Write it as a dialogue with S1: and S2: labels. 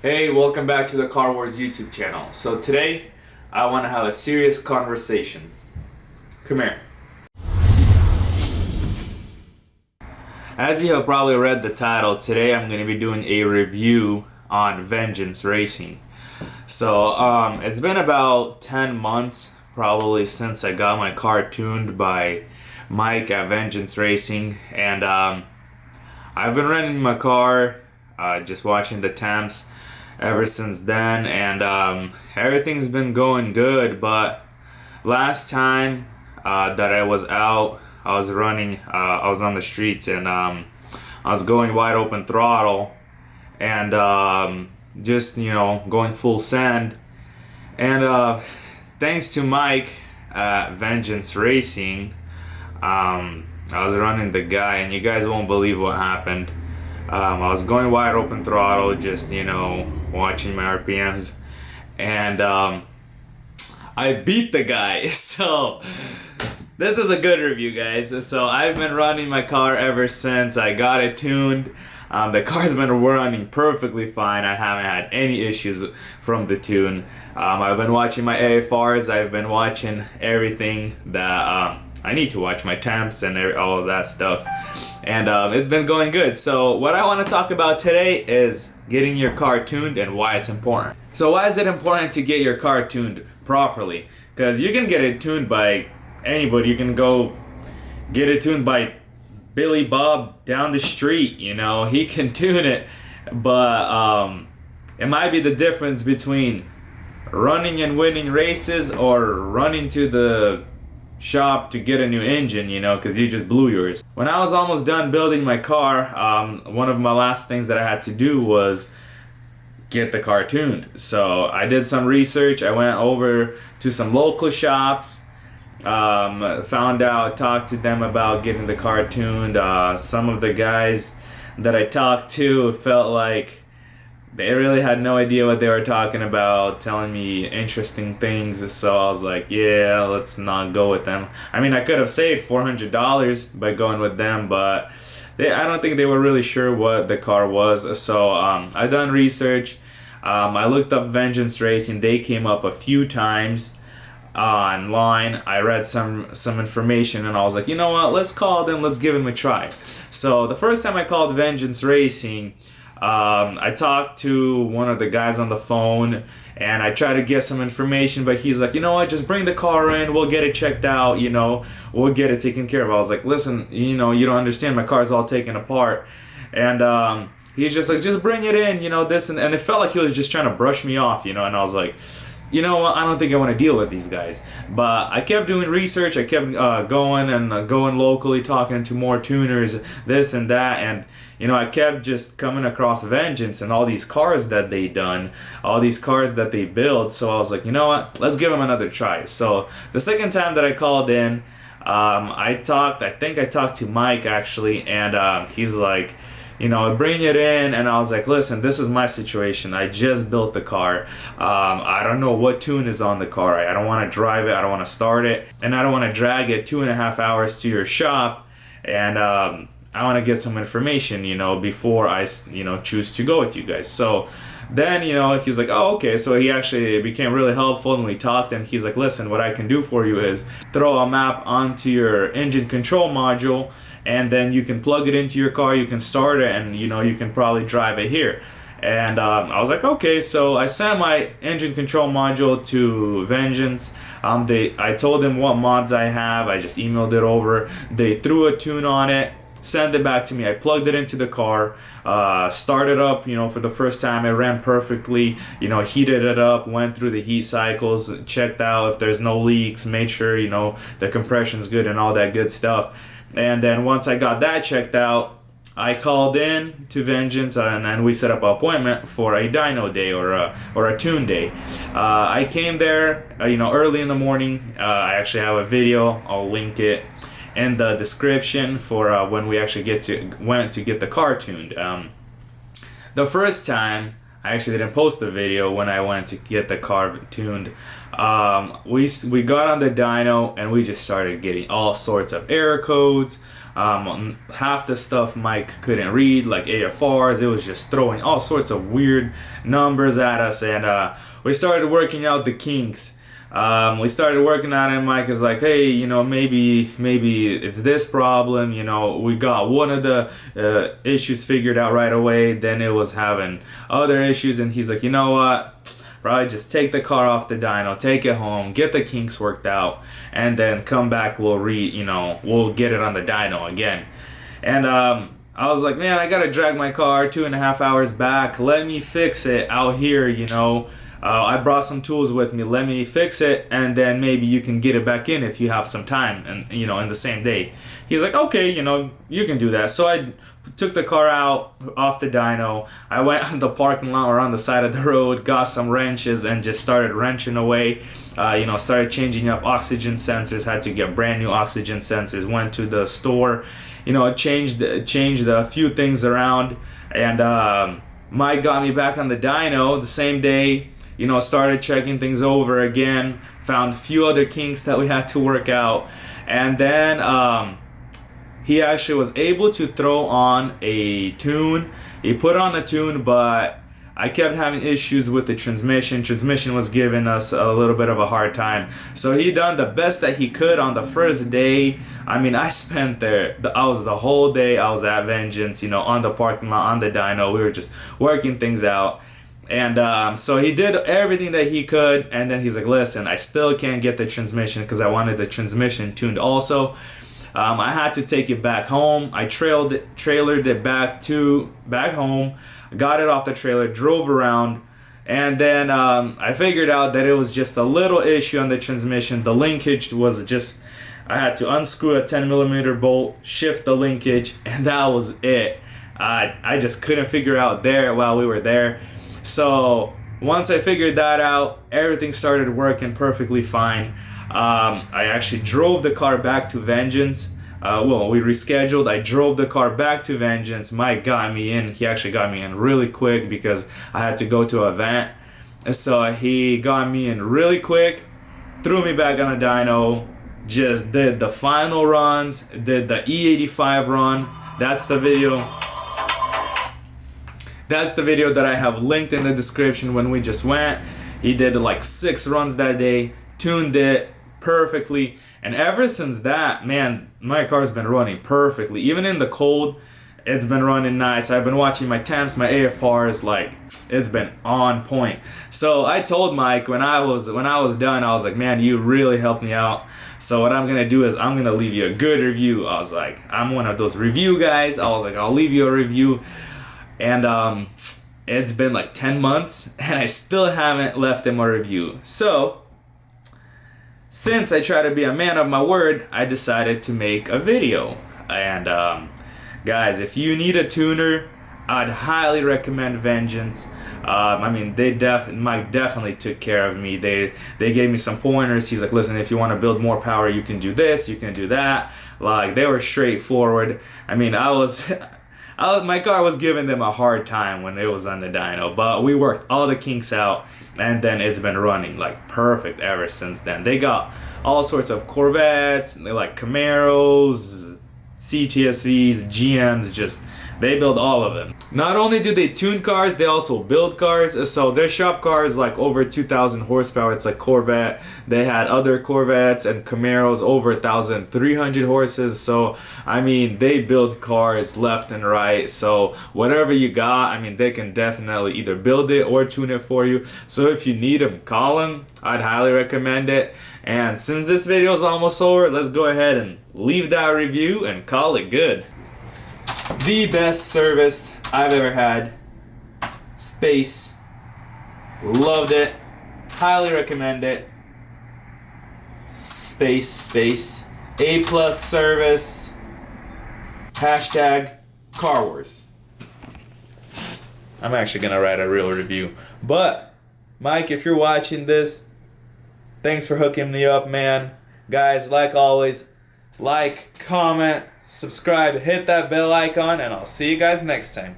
S1: Hey, welcome back to the Car Wars YouTube channel. So today, I want to have a serious conversation. Come here. As you have probably read the title, today I'm going to be doing a review on Vengeance Racing. So, it's been about 10 months probably since I got my car tuned by Mike at Vengeance Racing, and I've been renting my car, just watching the temps ever since then, and everything's been going good. But last time that I was out, I was running, I was on the streets, and I was going wide open throttle and just, going full send. And thanks to Mike at Vengeance Racing, I was running the guy, and you guys won't believe what happened. I was going wide open throttle, just, watching my RPMs, and I beat the guy. So this is a good review, guys. So I've been running my car ever since I got it tuned. The car's been running perfectly fine. I haven't had any issues from the tune. I've been watching my AFRs. I've been watching everything that I need to watch, my temps and all of that stuff. And it's been going good. So what I want to talk about today is getting your car tuned and why it's important. So why is it important to get your car tuned properly? Because you can get it tuned by anybody. You can go get it tuned by Billy Bob down the street. He can tune it. But it might be the difference between running and winning races or running to the shop to get a new engine, because you just blew yours. When I was almost done building my car, one of my last things that I had to do was get the car tuned. So I did some research. I went over to some local shops, found out, talked to them about getting the car tuned. Some of the guys that I talked to felt like they really had no idea what they were talking about, telling me interesting things. So I was like, yeah, let's not go with them. I mean, I could have saved $400 by going with them, but I don't think they were really sure what the car was. So I done research. I looked up Vengeance Racing. They came up a few times online. I read some information, and I was like, you know what, let's call them, let's give them a try. So the first time I called Vengeance Racing, I talked to one of the guys on the phone, and I tried to get some information, but he's like, you know what, just bring the car in, we'll get it checked out, we'll get it taken care of. I was like, listen, you don't understand, my car's all taken apart. And he's just like, just bring it in, this, and it felt like he was just trying to brush me off, and I was like, you know what, I don't think I want to deal with these guys. But I kept doing research, I kept going locally, talking to more tuners, this and that, and I kept just coming across Vengeance and all these cars that they done, all these cars that they build. So I was like, you know what, let's give them another try. So the second time that I called in, I think I talked to Mike actually, and he's like, bring it in. And I was like, listen, this is my situation. I just built the car. I don't know what tune is on the car. I don't want to drive it. I don't want to start it. And I don't want to drag it 2.5 hours to your shop. And I want to get some information, before I, choose to go with you guys. So then, he's like, oh, okay. So he actually became really helpful, and we talked, and he's like, listen, what I can do for you is throw a map onto your engine control module, and then you can plug it into your car, you can start it, and you can probably drive it here. And I was like, okay. So I sent my engine control module to Vengeance. I told them what mods I have. I just emailed it over. They threw a tune on it, sent it back to me. I plugged it into the car, started up, for the first time. It ran perfectly, heated it up, went through the heat cycles, checked out if there's no leaks, made sure, the compression's good and all that good stuff. And then once I got that checked out, I called in to Vengeance, and we set up an appointment for a dyno day or a tune day. I came there, early in the morning. I actually have a video. I'll link it in the description for when we actually went to get the car tuned. The first time I actually didn't post the video when I went to get the car tuned. We got on the dyno and we just started getting all sorts of error codes. Half the stuff Mike couldn't read, like AFRs. It was just throwing all sorts of weird numbers at us, and we started working out the kinks. We started working on it. Mike is like, hey, you know, maybe it's this problem. You know, we got one of the issues figured out right away. Then it was having other issues, and he's like, you know what? Probably just take the car off the dyno, take it home, get the kinks worked out, and then come back. We'll get it on the dyno again. And I was like, man, I gotta drag my car 2.5 hours back. Let me fix it out here. You know, I brought some tools with me. Let me fix it, and then maybe you can get it back in if you have some time, and you know, in the same day. He's like, okay, you know, you can do that. So I took the car out off the dyno. I went on the parking lot or on the side of the road, got some wrenches, and just started wrenching away. You know, started changing up oxygen sensors. Had to get brand new oxygen sensors. Went to the store, you know, changed a few things around, and Mike got me back on the dyno the same day. You know, started checking things over again. Found a few other kinks that we had to work out, and then he actually was able to throw on a tune. He put on a tune, but I kept having issues with the transmission. Transmission was giving us a little bit of a hard time. So he done the best that he could on the first day. I mean, I spent I was the whole day, I was at Vengeance, you know, on the parking lot, on the dyno. We were just working things out. And so he did everything that he could. And then he's like, listen, I still can't get the transmission because I wanted the transmission tuned also. I had to take it back home. I trailered it back home, got it off the trailer, drove around, and then I figured out that it was just a little issue on the transmission. The linkage was just, I had to unscrew a 10mm bolt, shift the linkage, and that was it. I just couldn't figure out there while we were there. So once I figured that out, everything started working perfectly fine. I actually drove the car back to Vengeance. We rescheduled. I drove the car back to Vengeance. Mike got me in. He actually got me in really quick because I had to go to an event. So he got me in really quick, threw me back on a dyno, just did the final runs, did the E85 run. That's the video. That's the video that I have linked in the description when we just went. He did like 6 runs that day, tuned it perfectly, and ever since that, man, my car's been running perfectly. Even in the cold, it's been running nice. I've been watching my temps, my AFRs, like it's been on point. So I told Mike when I was done, I was like, man, you really helped me out. So what I'm gonna do is I'm gonna leave you a good review. I was like, I'm one of those review guys. I was like, I'll leave you a review, and it's been like 10 months, and I still haven't left him a review. So since I try to be a man of my word, I decided to make a video. And guys, if you need a tuner, I'd highly recommend Vengeance. I mean, Mike definitely took care of me. They gave me some pointers. He's like, listen, if you want to build more power, you can do this, you can do that. Like, they were straightforward. I mean, my car was giving them a hard time when it was on the dyno, but we worked all the kinks out, and then it's been running like perfect ever since then. They got all sorts of Corvettes, they like Camaros, cts-vs, GMs, just they build all of them. Not only do they tune cars, they also build cars. So their shop car is like over 2,000 horsepower. It's like Corvette. They had other Corvettes and Camaros over 1,300 horses. So I mean, they build cars left and right. So whatever you got, I mean, they can definitely either build it or tune it for you. So if you need them, call them. I'd highly recommend it. And since this video is almost over, let's go ahead and leave that review and call it good. The best service I've ever had. Space. Loved it. Highly recommend it. Space. A+ service. Hashtag Car Wars. I'm actually gonna write a real review. But, Mike, if you're watching this, thanks for hooking me up, man. Guys, like always, like, comment, subscribe, hit that bell icon, and I'll see you guys next time.